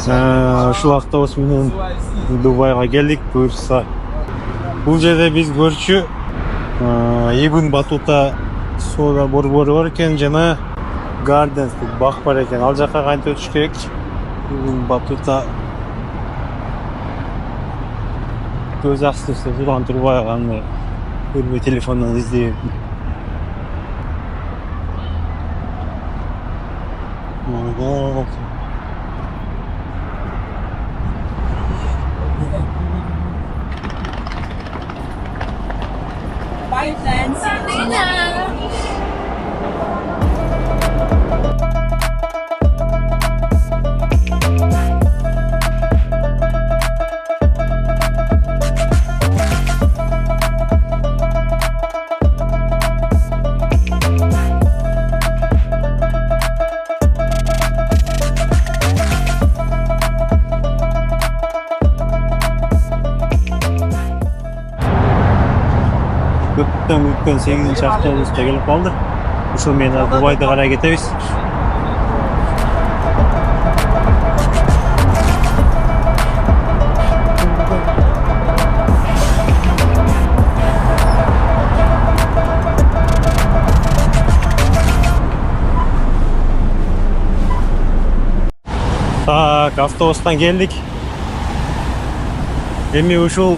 Ушул автобус менен Дубайга келдик буюрса. Бул жерде биз көрчү Ибн Батута сууга борбору бар экен жана Гарденс бак бар экен. Ал жака кантип өтүш керек? Ибн Батута көз астысы судан турбай аны көрбөй телефондон издеп. Bye, friends. See you later. Көптөн 8-ci avtobusda kelip kaldı. Uşul meni Dubai'de karaya getiriz. Tak, avtobustan geldik. Emi uşul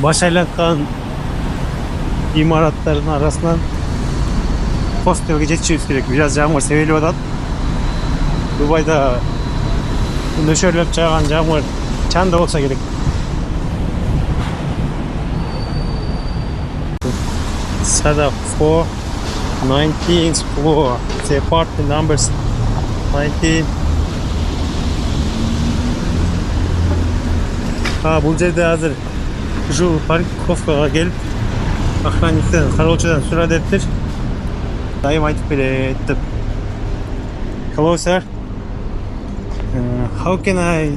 baş aylangan imaratların arasından hostelga жетишибиz керек. Biraz жамгыр себелип атат. Дубайда нөшөрлөп жааган жамгыр чанда болса керек. Sadaf 4 19th floor. The apartment numbers 19. Бул жерде азыр ушул парковкага келип охранниктен, кароочудан сурап эптир. Дайым айтып берет деп. Hello sir. How can I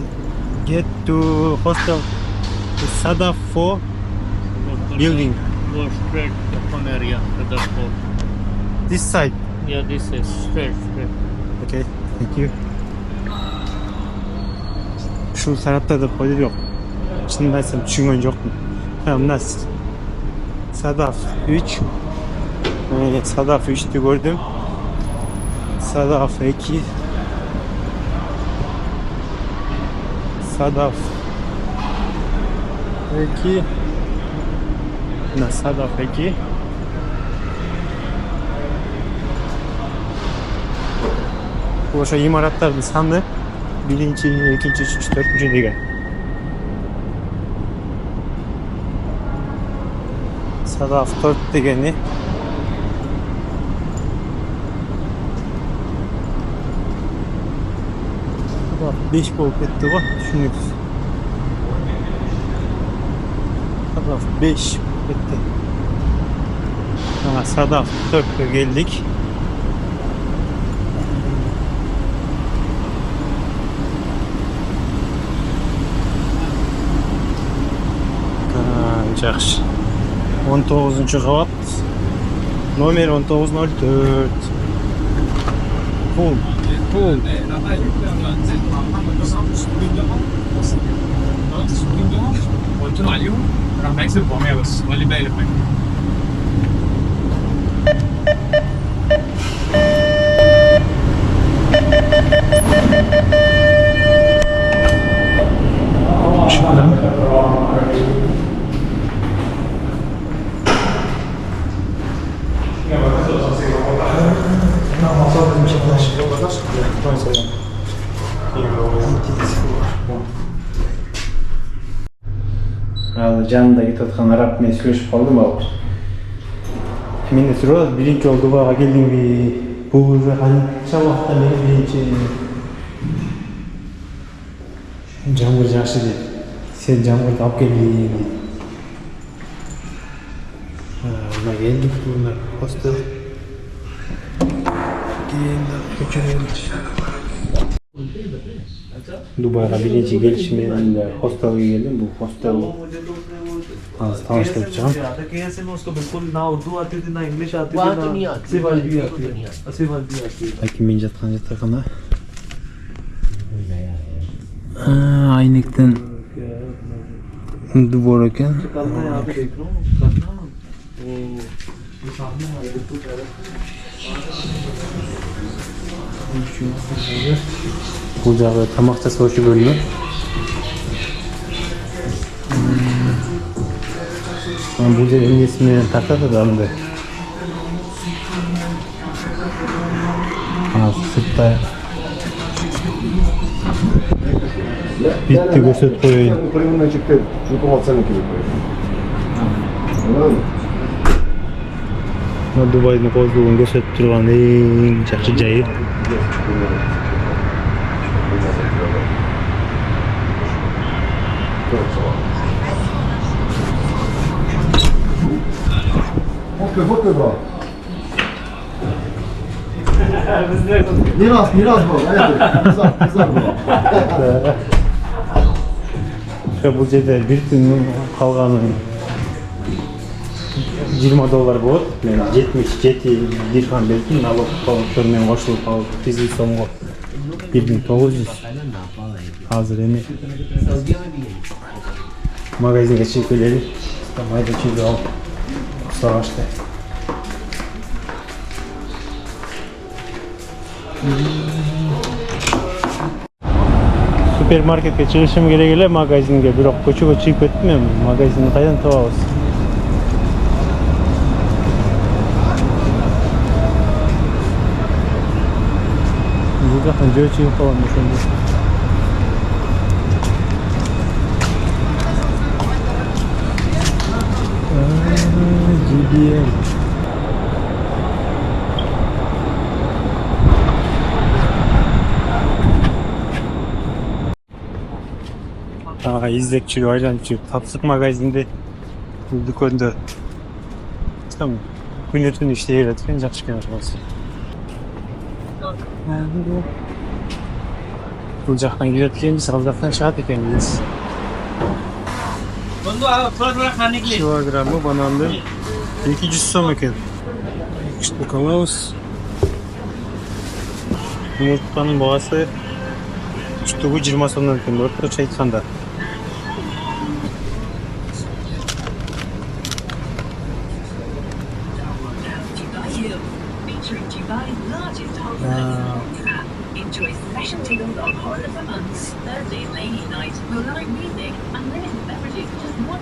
get to hostel Sadaf 4 building? Go straight open area to the floor. This side. Yeah, this is straight. Okay, thank you. Şu tarafta da polis yok. Şimdi ben sana düşünmem yok mu? Tamam, nasıl? Sadaf 3. Evet, Sadaf 3'tü gördüm. Sadaf 2. Sadaf 2. Sadaf 2. Bu aşağı imaratların sandı. 1. 2. 3. 4. degan. Sadaf 4 degeni Sadaf 5 bolup ketти го, түшүнүңүз. Sadaf 5 ketти. Sadaf 4'e geldik. Жақсы. 19-cu qavat. Nomer 1904. Full. قلت له عليهم راح بيكسب 400 بس وقال لي باقي لك Жанында кетіп жатқан араб мен сөйлесіп қалдым ау. Мен де сұрады, бірінші жол Дубайға келдің бе? Бұл уже қанша уақытта мен бірінші жаңбыр жақсы деді. Сен жаңбырды алып келдің дейді. Мына келдік, мына хостел. Енді көшереміз. Дубайға бірінші келішіммен хостелге келдім. Бұл хостел tanıştırıp çıkan. Lakin ben jatkan jatakana. Aynıktan duvar ekan. Bu jagı tamak tasavvuşu bölümü. Bu жерде эмнеси менен тартат адамды. Сыртта битти көрсөтүп коеюн. Примерно чекте, жутуп алсаң керек. Дубайдын коздугун көрсөтүп турган эң жакшы жайы. Фотка, брат. Мирас был, Низар был. Бул жерде бир күн калганы $20 болот. Мен 77 дирхам бердим, налог менен кошулуп алып 100 сомго 1900. Азыр эми магазинге чыгып келели. Майда чыгып алып сагашты. Супермаркетке чыгышым керек эле магазинге, бирок көчөгө чыгып кеттим эми. Магазинди кайдан табабыз? Бул жактан жөө чыгып калган ошондо. GBM. İzlek çürü, aylan çürü. Tapsık magazinde dükkanda tam günütün işte yer etken жақсы kenarması. Bu жақтан келеткен ал жақтан шығады екен дейсіз. Килограммы бананды 200 сом екен. Штука алабыз. Жұмыртқаның бағасы штугы 20 сомнан екен, орташа айтқанда. Enjoy special deals on horror of the months, Thursday lady night, with live music, unlimited beverages for just €125.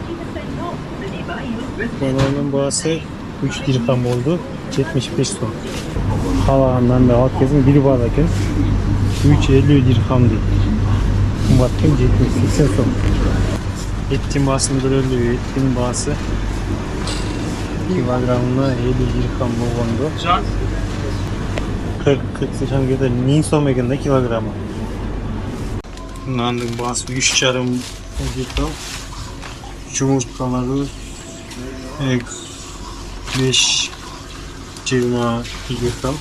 50% off when you buy your Christmas. Bananın bağısı 3 dirham oldu, 75 som. Kalanından da alt gezin biri var ekan 350 dirham deydi. Kımbatken 70-80 som. Etin bağısını görülüyor, etin bağısı kilogramına 50 dirham oldu. 40-80 kadar 1000 som ekan da kilogramı. Nandın bağısı 3,5 dirham. Жұмыртқалары 5-20 dirham.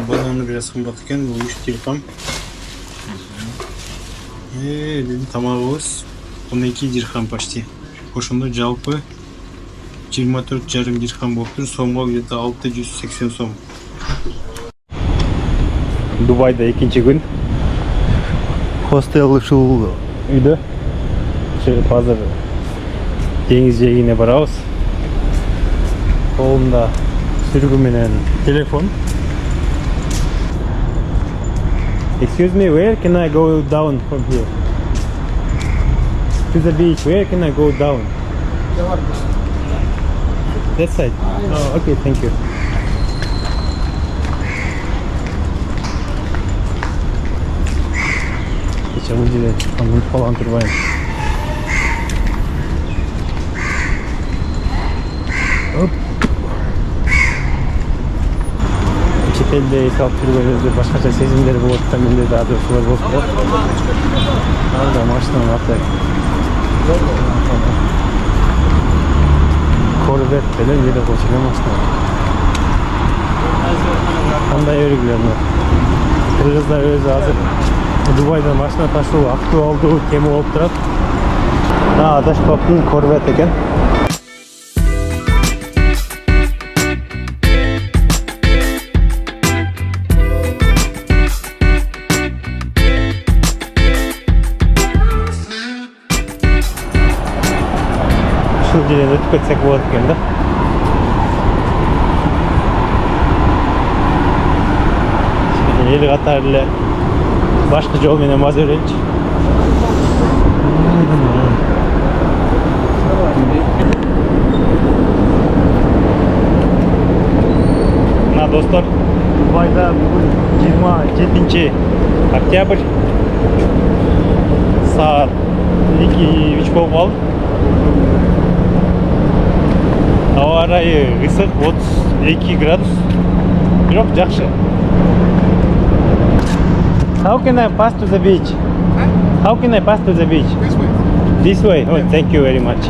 Bananı biraz kımbat ekan, bu 3 dirham. Dedim tamamız 12 dirham почти. Ошондо жалпы 24,5 dirham болуптур, сомго где-то 680 сом. Дубайда экинчи күн. Хостел ушул үйдө. Чыгып азыр деңиз жээгине барабыз. Колумда сүргү менен телефон. Excuse me, where can I go down from here? To the beach, where can I go down? That side? Oh, okay, thank you. Geçen önce kanun falan durmayın. Hop. Çetelde hesap türbelerde başkaca sezimleri bu orta mende daha doğrusu var bozdu. Orada maçtan atlayın. Korvet bilen yere koşuyor maçtan. Qanday örgülerni. Kırgızlar özü hazır. Dubai'da maçına taşığı aktualdı kemi olup durat. Adaş Pap'ın korvet eken. жерден өтүп кетсек болот экен да. Эл катары эле башка жол менен баса береличи. Мына достор, Дубайда бүгүн 27 октябрь саат 2:03 болуп калды. Аба ырайы ысык, 32 градус. Бирок жакшы. How can I pass to the beach? How can I pass to the beach? This way. This way. Oh, thank you very much.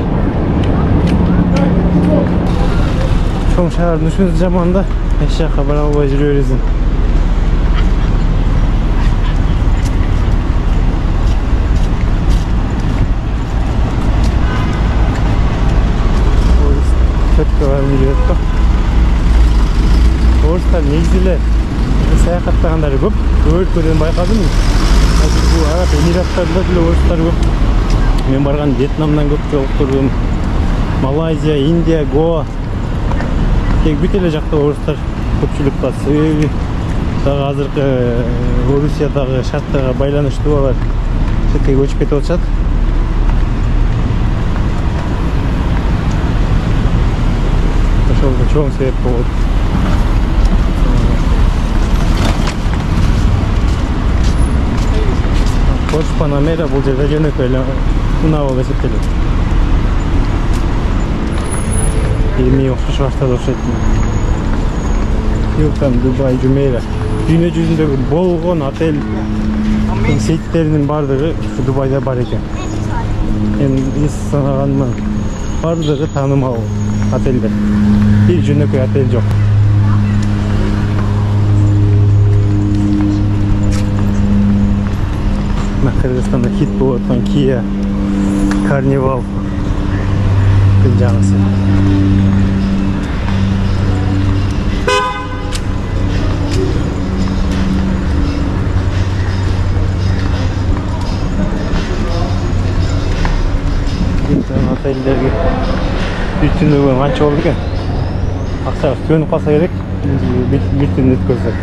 Чоң шаардын ушундай жаманда эч жакка бара албай жүрөбүз. Орыстар негизи эле саякаттагандары көп. Өлкөдөн байкадым. Азыр бул Араб Эмираттарында деле орустар көп. Мен барган Вьетнамдан көп жолуктурдум. Малайзия, Индия, Гоа. Тек бүт эле жакта орустар көпчүлүк бар. Себеби дагы азыркы Орусиядагы шарттарга байланыштуу алар четке көчүп кетип атышат. Ошол да чоң себеп болот. Porsche Panamera бул жерде жөнөкөй эле унаа болуп эсептелет. Эми окшош баштады окшойт. Hilton Dubai Jumeirah. Дүйнө жүзүндөгү болгон отель сеттеринин бардыгы ушу Дубайда бар экен. Эми санаганмын. Бардыгы таанымал отельдер. Бир жөнөкөй отель жок. Кыргызстанда хит болуп аткан Kia Carnival жаңысы. Отельдерге бүтүнүгү канча болду экен? Акчабыз төнүп калса керек, бүтүн өткөзсөк.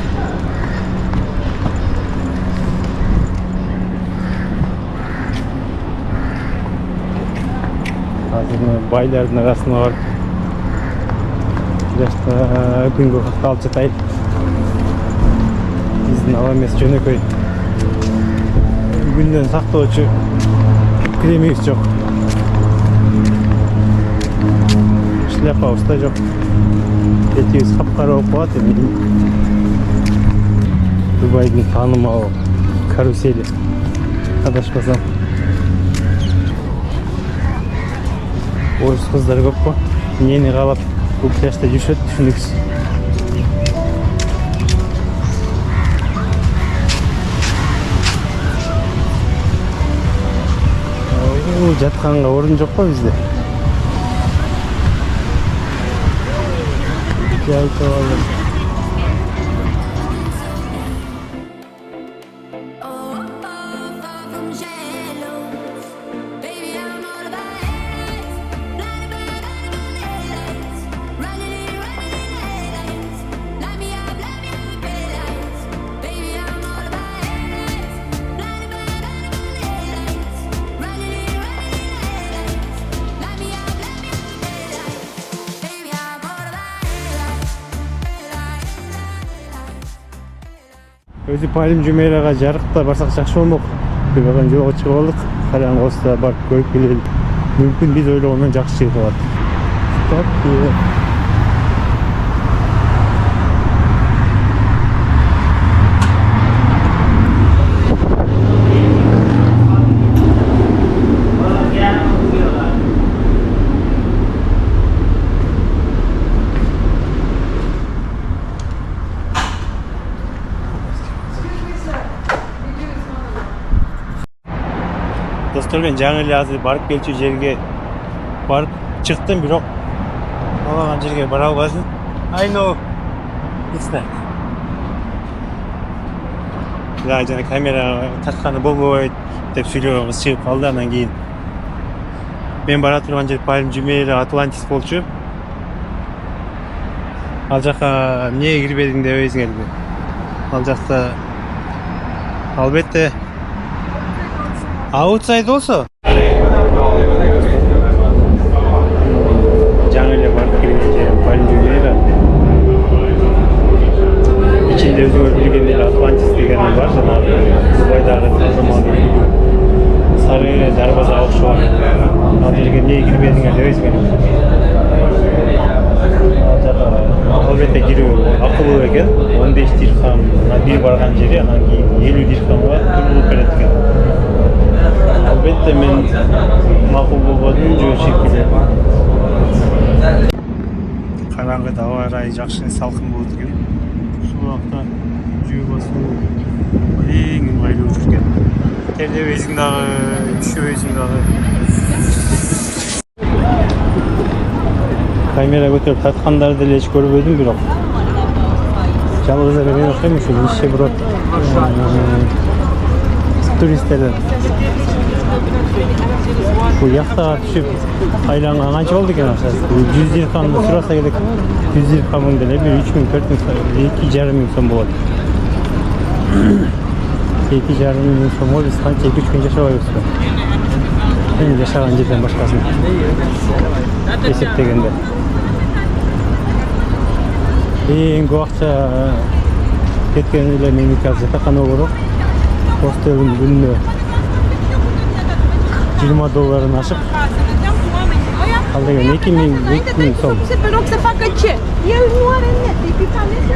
Байлардын арасына барып жашта күнгө калып жатайын. Биздин ала эмес жөнөкөй күндөн сактоочу кремибиз жок. Шляпабыз да жок. Бетибиз капкара болуп калат эми. Дубайдын таанымал карусели адашпасам. Орыс кыздар көп қой. Нені қалап бұл пляжда жүршөт түшүнүксүз. Жатқанға орын жоқ қой бізде. Жай tavallı. Өзі Palm Jumeirah'ga жарықта барсақ жақсы болмақ. Бүгін жолға шығып алдық. Қараңғы болса барып көріп келелік. Мүмкін біз ойлағаннан жақсы шығып алады. Достар, мен жаңы эле азыр барып келчү жерге барып чыктым, бирок каалаган жерге бара албадым. I know it's not. Жана камера тартканы болбойт деп сүйлөбөбүз чыгып калды, андан кийин Мен бара турган жер Пальм Жумейра Атлантис болчу. Ал жака эмне кирбедиң дебейсиңерби? Ал жакта албетте outside also. Жаңы эле барып келген жер Пальм Жумейра. İçinde өзүңөр билген эле Атлантис деген бар, жанагы Дубайдагы заманбап сары дарбаза окшоп. Ал жерге эмне кирбедиңер дебейсиңер? Албетте кирүү акылуу экен. 15 дирхам бир барган жери, анан кийин 50 дирхамга турулуп берет экен. Албетте мен макул болбодум, жөө шекиле. Караңгыда аба ырайы жакшы, салкын болот экен. Ушул убакта жөө басуу эң ыңгайлуу экен. Тердебейсиң дагы, түшөбөйсүң дагы. Камера көтөрүп таткандарды деле эч көрбөдүм, бирок жалгыз эле мен окуйм ушул нищеброд туристтерден. Бул яхтага түшүп айланган канча болду экен акчасы? 100 дирхамды сураса керек. 100 дирхамың деле 3000, 4000, 2,5 миң сом болот. 2,5 миң сом болуп, биз канча 2-3 күн жашабайбыз. Мен жашаган жерден башкасын эсептегенде. Эң көп акча кеткен эле меники азыр жатакана болуп, хостелдин күнүнө $20 ашык. Ал деген 2 миң сом. Você esperou que você faca o quê? E eles não eram netos, e fica nesse.